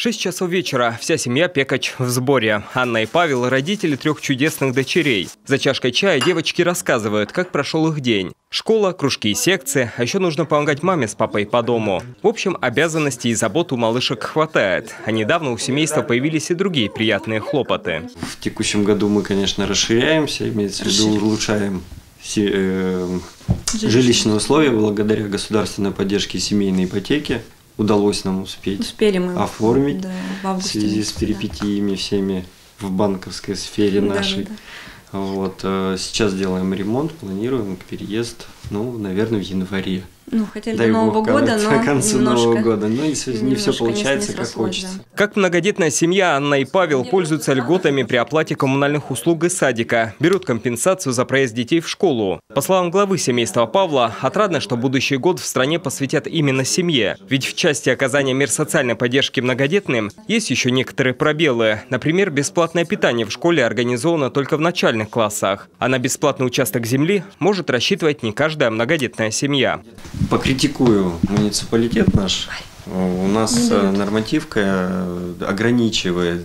6 часов вечера. Вся семья Пекач в сборе. Анна и Павел – родители 3 чудесных дочерей. За чашкой чая девочки рассказывают, как прошел их день. Школа, кружки и секции, а еще нужно помогать маме с папой по дому. В общем, обязанностей и забот у малышек хватает. А недавно у семейства появились и другие приятные хлопоты. В текущем году мы, конечно, расширяемся, имеется в виду улучшаем жилищные условия благодаря государственной поддержке семейной ипотеки. Удалось нам успели мы оформить, да, в связи с перипетиями всеми в банковской сфере нашей. Да. Вот, сейчас делаем ремонт, планируем переезд, наверное, в январе. Хотели до Нового года, но к концу Нового года. Не все получается, как хочется. Да. Как многодетная семья, Анна и Павел пользуются льготами при оплате коммунальных услуг из садика. Берут компенсацию за проезд детей в школу. По словам главы семейства Павла, отрадно, что будущий год в стране посвятят именно семье. Ведь в части оказания мер социальной поддержки многодетным есть еще некоторые пробелы. Например, бесплатное питание в школе организовано только в начальных классах. А на бесплатный участок земли может рассчитывать не каждая многодетная семья. Покритикую муниципалитет наш. У нас нормативка ограничивает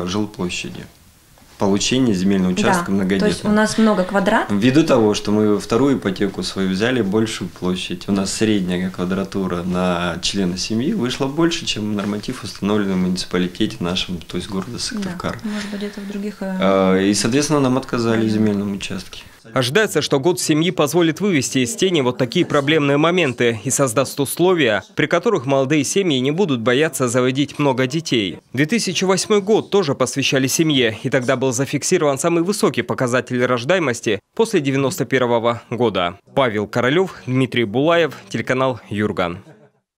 жилплощади. Получение земельного участка многодетным. То есть у нас много квадратов. Ввиду того, что мы вторую ипотеку свою взяли большую площадь, у нас средняя квадратура на члена семьи вышла больше, чем норматив, установленный в муниципалитете нашем, то есть города Сыктывкар. Да, может быть, где-то в других... И, соответственно, нам отказали в земельном участке. Ожидается, что год семьи позволит вывести из тени вот такие проблемные моменты и создаст условия, при которых молодые семьи не будут бояться заводить много детей. 2008 год тоже посвящали семье, и тогда был зафиксирован самый высокий показатель рождаемости после 1991 года. Павел Королев, Дмитрий Булаев, телеканал Юрган.